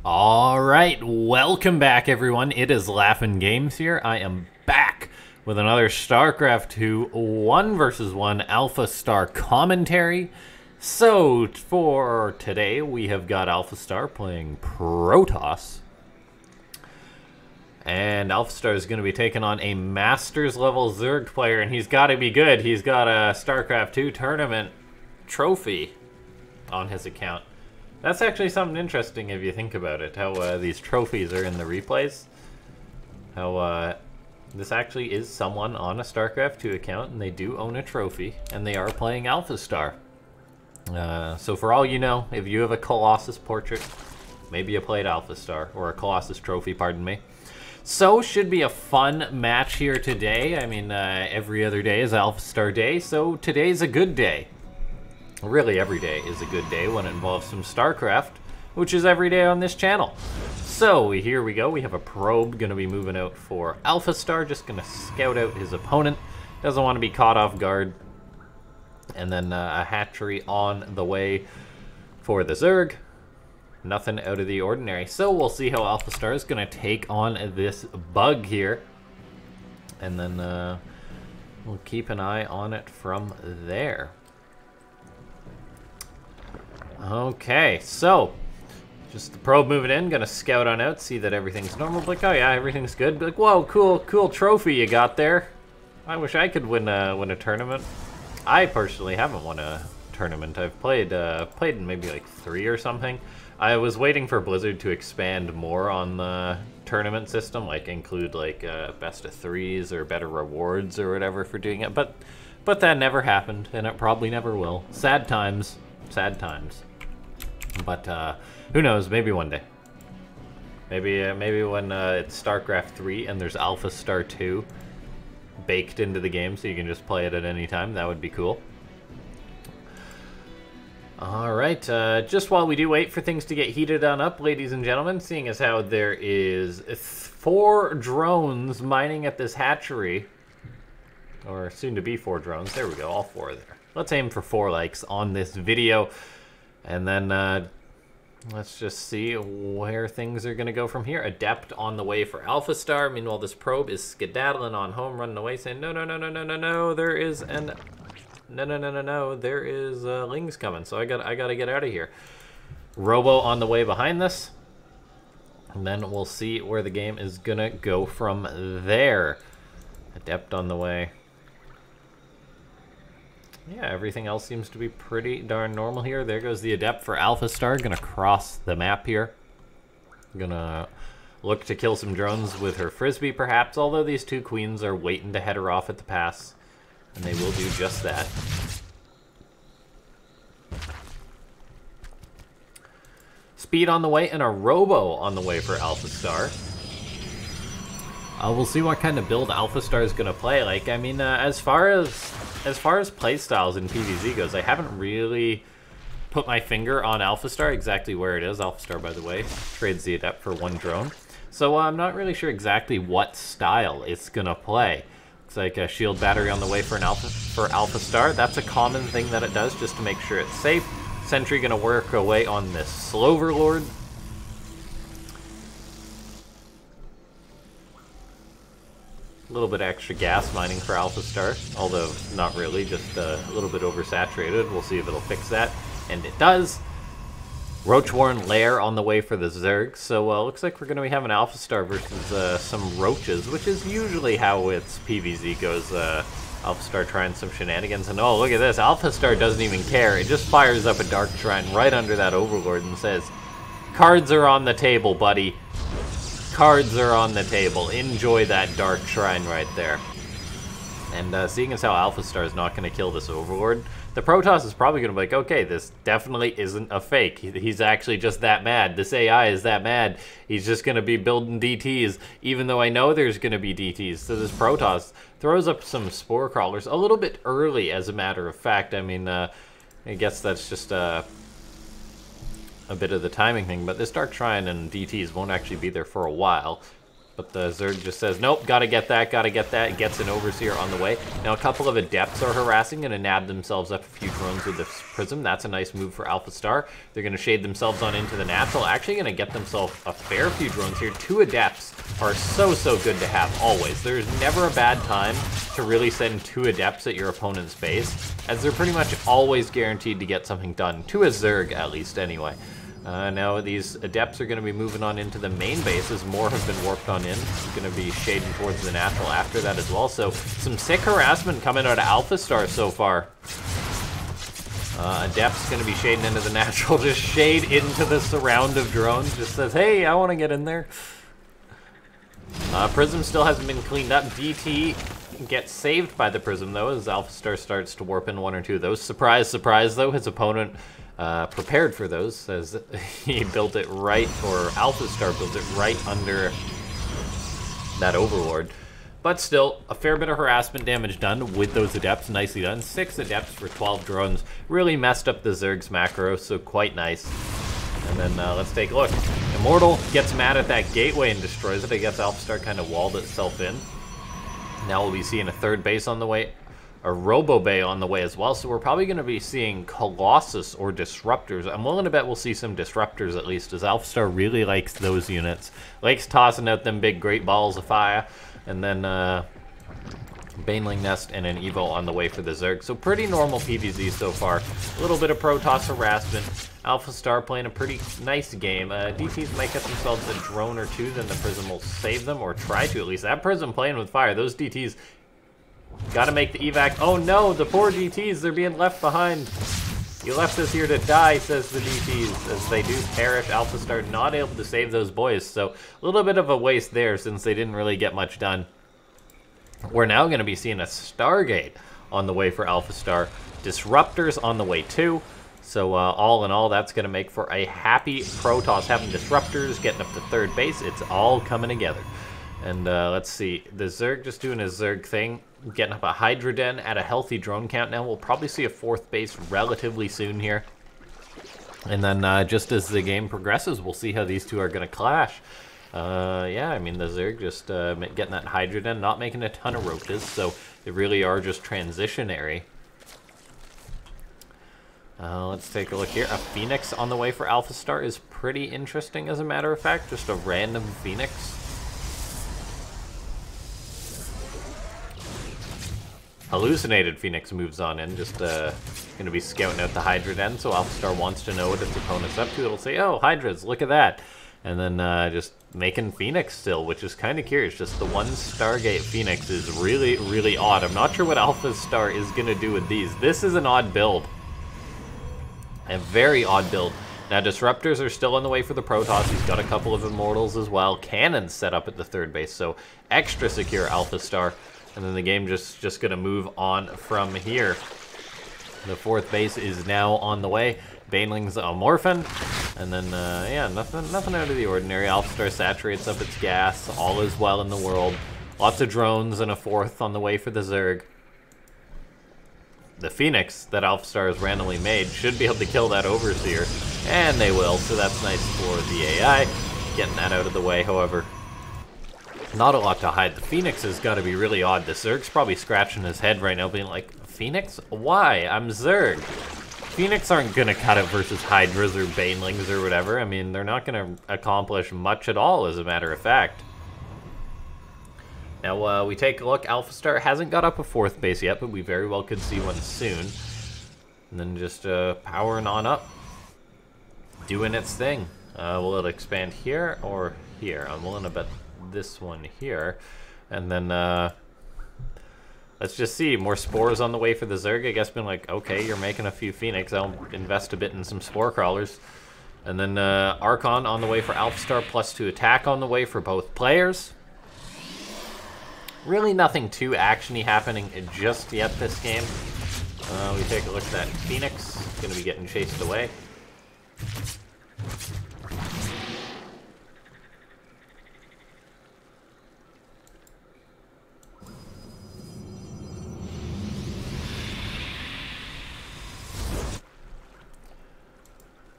Alright, welcome back everyone. It is LaughNgamez here. I am back with another Starcraft 2 1 vs 1 AlphaStar commentary. So, for today, we have got AlphaStar playing Protoss. And AlphaStar is going to be taking on a Masters level Zerg player, and he's got to be good. He's got a Starcraft 2 tournament trophy on his account. That's actually something interesting if you think about it, how these trophies are in the replays. How this actually is someone on a StarCraft 2 account, and they do own a trophy, and they are playing AlphaStar. So for all you know, if you have a Colossus portrait, maybe you played AlphaStar, or a Colossus trophy, pardon me. So, should be a fun match here today. I mean, every other day is AlphaStar day, so today's a good day. Really, every day is a good day when it involves some StarCraft, which is every day on this channel. So, here we go. We have a probe going to be moving out for AlphaStar, just going to scout out his opponent. Doesn't want to be caught off guard. And then a hatchery on the way for the Zerg. Nothing out of the ordinary. So, we'll see how AlphaStar is going to take on this bug here. And then we'll keep an eye on it from there. Okay, so just the probe moving in, gonna scout on out, see that everything's normal. Like, oh yeah, everything's good. Be like, whoa, cool trophy you got there. I wish I could win a tournament. I personally haven't won a tournament. I've played in maybe like 3 or something. I was waiting for Blizzard to expand more on the tournament system, like include like best of 3s or better rewards or whatever for doing it. But that never happened, and it probably never will. Sad times. Sad times. But who knows? Maybe one day. Maybe when it's StarCraft 3 and there's AlphaStar 2 baked into the game, so you can just play it at any time. That would be cool. All right. Just while we do wait for things to get heated on up, ladies and gentlemen, seeing as how there is 4 drones mining at this hatchery, or soon to be 4 drones. There we go. All 4 there. Let's aim for 4 likes on this video. And then let's just see where things are going to go from here. Adept on the way for AlphaStar. Meanwhile, this probe is skedaddling on home, running away, saying, no, there is an... No, there is Lings coming, so I gotta get out of here. Robo on the way behind this. And then we'll see where the game is going to go from there. Adept on the way. Yeah, everything else seems to be pretty darn normal here. There goes the Adept for AlphaStar. Gonna cross the map here. Gonna look to kill some drones with her Frisbee, perhaps, although these 2 queens are waiting to head her off at the pass. And they will do just that. Speed on the way and a Robo on the way for AlphaStar. We'll see what kind of build AlphaStar is going to play. Like, I mean, as far as playstyles in PvZ goes, I haven't really put my finger on AlphaStar exactly where it is. AlphaStar, by the way, trades the Adept for 1 drone. So I'm not really sure exactly what style it's going to play. Looks like a shield battery on the way for AlphaStar. That's a common thing that it does just to make sure it's safe. Sentry going to work away on this Sloverlord. A little bit extra gas mining for AlphaStar, although not really, just a little bit oversaturated. We'll see if it'll fix that, and it does. Roach-Warren Lair on the way for the Zerg, so looks like we're going to be having AlphaStar versus some Roaches, which is usually how its PvZ goes. AlphaStar trying some shenanigans, and oh, look at this, AlphaStar doesn't even care. It just fires up a Dark Shrine right under that Overlord and says, cards are on the table, buddy. Cards are on the table. Enjoy that Dark Shrine right there. And seeing as how AlphaStar is not going to kill this Overlord, the Protoss is probably going to be like, okay, this definitely isn't a fake. He's actually just that mad. This AI is that mad. He's just going to be building DTs, even though I know there's going to be DTs. So this Protoss throws up some Spore Crawlers a little bit early, as a matter of fact. I mean, I guess that's just a bit of the timing thing, but this Dark Shrine and DTs won't actually be there for a while. But the Zerg just says, nope, gotta get that, gotta get that. Gets an Overseer on the way. Now a couple of Adepts are harassing, gonna nab themselves up a few drones with this Prism. That's a nice move for AlphaStar. They're gonna shade themselves on into the natural. Actually gonna get themselves a fair few drones here. 2 Adepts are so good to have, always. There's never a bad time to really send 2 Adepts at your opponent's base, as they're pretty much always guaranteed to get something done. To a Zerg, at least, anyway. Now these Adepts are going to be moving on into the main base as more have been warped on in. Going to be shading towards the natural after that as well. So some sick harassment coming out of AlphaStar so far. Adepts going to be shading into the natural. Just shade into the surround of drones. Just says, hey, I want to get in there. Prism still hasn't been cleaned up. DT gets saved by the Prism though as AlphaStar starts to warp in 1 or 2 of those. Surprise, surprise though, his opponent prepared for those, as he built it right, or AlphaStar built it right under that Overlord. But still, a fair bit of harassment damage done with those Adepts, nicely done. 6 Adepts for 12 drones, really messed up the Zerg's macro, so quite nice. And then let's take a look. Immortal gets mad at that gateway and destroys it. I guess AlphaStar kind of walled itself in. Now we'll be seeing a 3rd base on the way. A Robo Bay on the way as well, so we're probably going to be seeing Colossus or Disruptors. I'm willing to bet we'll see some Disruptors at least, as AlphaStar really likes those units. Likes tossing out them big great balls of fire. And then Baneling Nest and an Evo on the way for the Zerg. So pretty normal PvZ so far. A little bit of Protoss harassment. AlphaStar playing a pretty nice game. DTs might get themselves a drone or 2, then the Prism will save them, or try to at least. That Prism playing with fire, those DTs gotta make the evac. Oh no, the poor DTs, they're being left behind. You left us here to die, says the DTs, as they do perish. AlphaStar not able to save those boys, so a little bit of a waste there since they didn't really get much done. We're now going to be seeing a Stargate on the way for AlphaStar. Disruptors on the way too. So all in all, that's going to make for a happy Protoss. Having Disruptors, getting up to 3rd base, it's all coming together. And let's see, the Zerg just doing his Zerg thing. Getting up a Hydra Den at a healthy drone count now. We'll probably see a 4th base relatively soon here. And then just as the game progresses, we'll see how these two are going to clash. Yeah, I mean, the Zerg just getting that Hydra Den, not making a ton of roaches, so they really are just transitionary. Let's take a look here. A Phoenix on the way for AlphaStar is pretty interesting, as a matter of fact. Just a random Phoenix. Hallucinated Phoenix moves on in, just going to be scouting out the Hydra Den, so AlphaStar wants to know what its opponent's up to. It'll say, oh, Hydras, look at that. And then just making Phoenix still, which is kind of curious. Just the one Stargate Phoenix is really, really odd. I'm not sure what AlphaStar is going to do with these. This is an odd build. A very odd build. Now, Disruptors are still on the way for the Protoss. He's got a couple of Immortals as well. Cannons set up at the 3rd base, so extra secure AlphaStar. And then the game just going to move on from here. The 4th base is now on the way. Baneling's a Morphin. And then, yeah, nothing out of the ordinary. AlphaStar saturates up its gas. All is well in the world. Lots of drones and a 4th on the way for the Zerg. The Phoenix that AlphaStar has randomly made should be able to kill that Overseer. And they will, so that's nice for the AI. Getting that out of the way, however. Not a lot to hide. The Phoenix has got to be really odd. The Zerg's probably scratching his head right now, being like, Phoenix? Why? I'm Zerg. Phoenix aren't going to cut it versus Hydras or Banelings or whatever. I mean, they're not going to accomplish much at all, as a matter of fact. Now, we take a look. AlphaStar hasn't got up a 4th base yet, but we very well could see one soon. And then just powering on up. Doing its thing. Will it expand here or here? I'm willing to bet this one here. And then, let's just see. More spores on the way for the Zerg. I guess been like, okay, you're making a few Phoenix. I'll invest a bit in some Spore Crawlers. And then Archon on the way for AlphaStar, +2 attack on the way for both players. Really nothing too action-y happening just yet this game. We take a look at that Phoenix. Going to be getting chased away.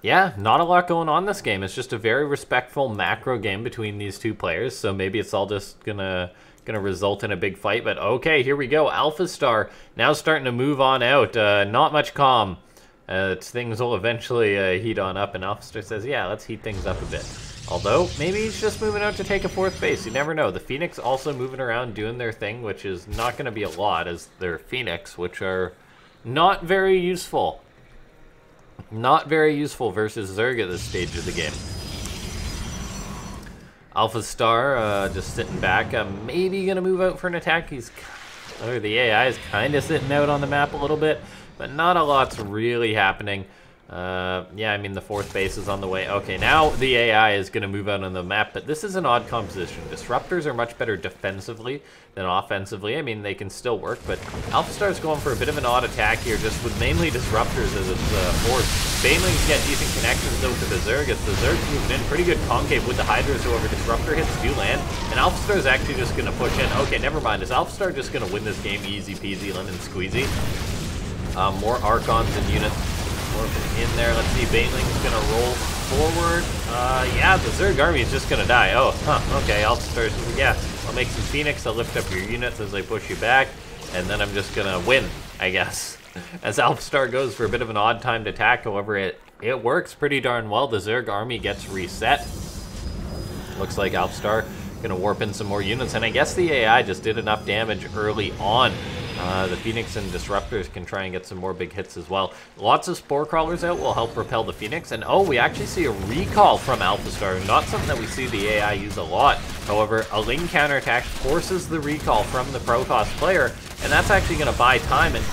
Yeah, not a lot going on this game. It's just a very respectful macro game between these two players, so maybe it's all just gonna result in a big fight. But okay, here we go. AlphaStar now starting to move on out. Not much calm. Things will eventually heat on up, and AlphaStar says, yeah, let's heat things up a bit. Although, maybe he's just moving out to take a 4th base. You never know. The Phoenix also moving around doing their thing, which is not going to be a lot, as their Phoenix, which are not very useful. Not very useful versus Zerg at this stage of the game. AlphaStar just sitting back. Maybe going to move out for an attack. The AI is kind of sitting out on the map a little bit, but not a lot's really happening. Yeah, I mean, the 4th base is on the way. Okay, now the AI is going to move out on the map, but this is an odd composition. Disruptors are much better defensively than offensively. I mean, they can still work, but AlphaStar's going for a bit of an odd attack here, just with mainly Disruptors as its force. Banelings get decent connections, though, to the Zerg, as the Zerg's moving in. Pretty good concave with the Hydras, however, Disruptor hits do land, and AlphaStar's actually just going to push in. Okay, never mind. Is AlphaStar just going to win this game easy peasy, lemon squeezy? More Archons and units in there. Let's see, Baneling's gonna roll forward. Yeah, the Zerg army is just gonna die. Oh, okay, AlphaStar says, yeah, I'll make some Phoenix, I'll lift up your units as I push you back, and then I'm just gonna win, I guess. As AlphaStar goes for a bit of an odd timed attack, however, it works pretty darn well. The Zerg army gets reset. Looks like AlphaStar gonna warp in some more units, and I guess the AI just did enough damage early on. The Phoenix and Disruptors can try and get some more big hits as well. Lots of Spore Crawlers out will help repel the Phoenix, and oh, we actually see a recall from AlphaStar. Not something that we see the AI use a lot. However, a Ling counterattack forces the recall from the Protoss player, and that's actually going to buy time and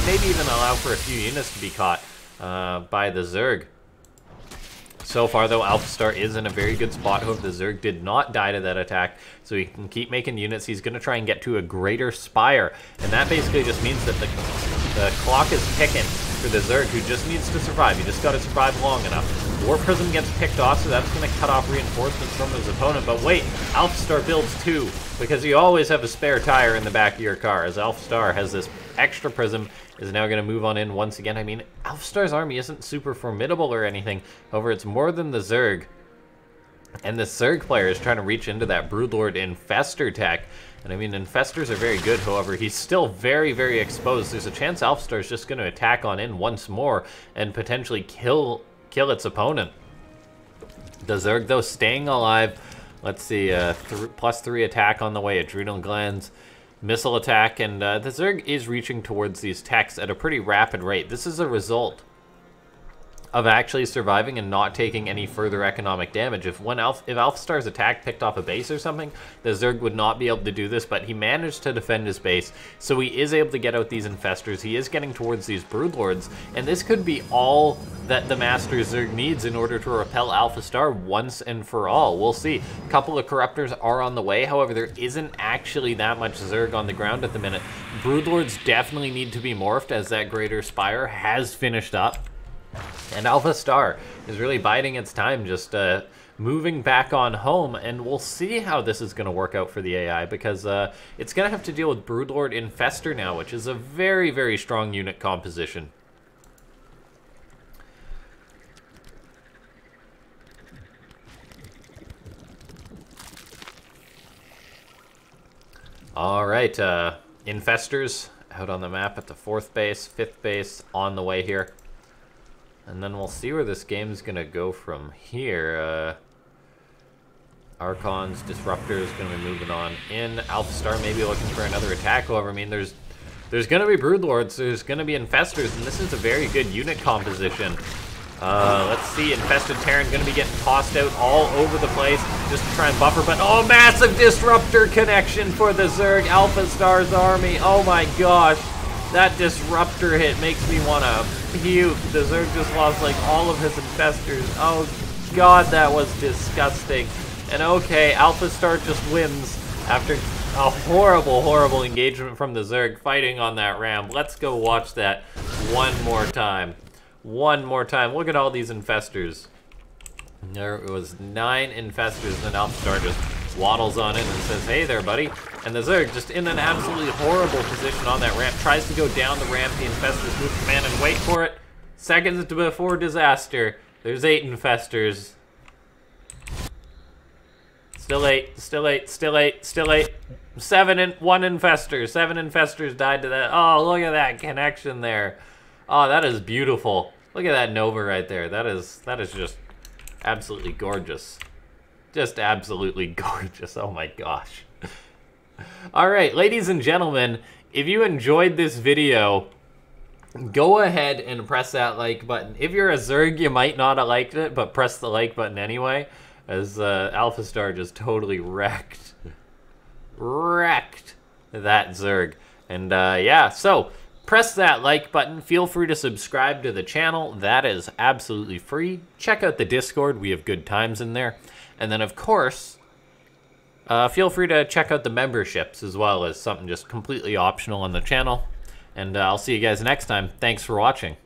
maybe even allow for a few units to be caught by the Zerg. So far, though, AlphaStar is in a very good spot. However, the Zerg did not die to that attack, so he can keep making units. He's going to try and get to a greater spire, and that basically just means that the clock is ticking for the Zerg, who just needs to survive. He just got to survive long enough. War Prism gets picked off, so that's going to cut off reinforcements from his opponent. But wait, AlphaStar builds 2, because you always have a spare tire in the back of your car, as AlphaStar has this extra Prism, is now going to move on in once again. I mean, AlphaStar's army isn't super formidable or anything. However, it's more than the Zerg. And the Zerg player is trying to reach into that Broodlord Infestor tech. And I mean, Infestors are very good. However, he's still very, very exposed. There's a chance AlphaStar's just going to attack on in once more and potentially kill its opponent. The Zerg, though, staying alive. Let's see, +3 attack on the way. Adrenal Glands. Missile attack, and the Zerg is reaching towards these techs at a pretty rapid rate. This is a result of actually surviving and not taking any further economic damage. If AlphaStar's attack picked off a base or something, the Zerg would not be able to do this, but he managed to defend his base, so he is able to get out these Infestors. He is getting towards these Broodlords, and this could be all that the Master Zerg needs in order to repel AlphaStar once and for all. We'll see. A couple of Corruptors are on the way, however, there isn't actually that much Zerg on the ground at the minute. Broodlords definitely need to be morphed, as that Greater Spire has finished up. And AlphaStar is really biding its time, just moving back on home, and we'll see how this is going to work out for the AI, because it's going to have to deal with Broodlord Infestor now, which is a very, very strong unit composition. All right, Infestors out on the map at the 4th base, 5th base on the way here. And then we'll see where this game's gonna go from here. Archons, Disruptors gonna be moving on in. AlphaStar maybe looking for another attack. However, I mean, there's gonna be Broodlords, there's gonna be Infestors, and this is a very good unit composition. Let's see, Infested Terran gonna be getting tossed out all over the place just to try and buffer, but oh, massive Disruptor connection for the Zerg AlphaStar's army. Oh my gosh, that Disruptor hit makes me wanna puke. The Zerg just lost like all of his Infestors. Oh god, that was disgusting. And okay, AlphaStar just wins after a horrible, horrible engagement from the Zerg fighting on that ramp. Let's go watch that one more time. One more time. Look at all these Infestors. There was 9 Infestors, and AlphaStar just waddles on in and says, hey there, buddy. And the Zerg, just in an absolutely horrible position on that ramp, tries to go down the ramp. The Infestors move command and wait for it. Seconds before disaster, There's 8 infestors. Still 8, still 8, still 8, still 8. 1 infestor. 7 infestors died to that. Oh, look at that connection there. Oh, that is beautiful. Look at that Nova right there. That is just absolutely gorgeous. Just absolutely gorgeous. Oh my gosh. All right, ladies and gentlemen, if you enjoyed this video, go ahead and press that like button. If you're a Zerg, you might not have liked it, but press the like button anyway, as AlphaStar just totally wrecked that Zerg. And yeah, so press that like button. Feel free to subscribe to the channel. That is absolutely free. Check out the Discord. We have good times in there. And then, of course, feel free to check out the memberships as well as something just completely optional on the channel. And I'll see you guys next time. Thanks for watching.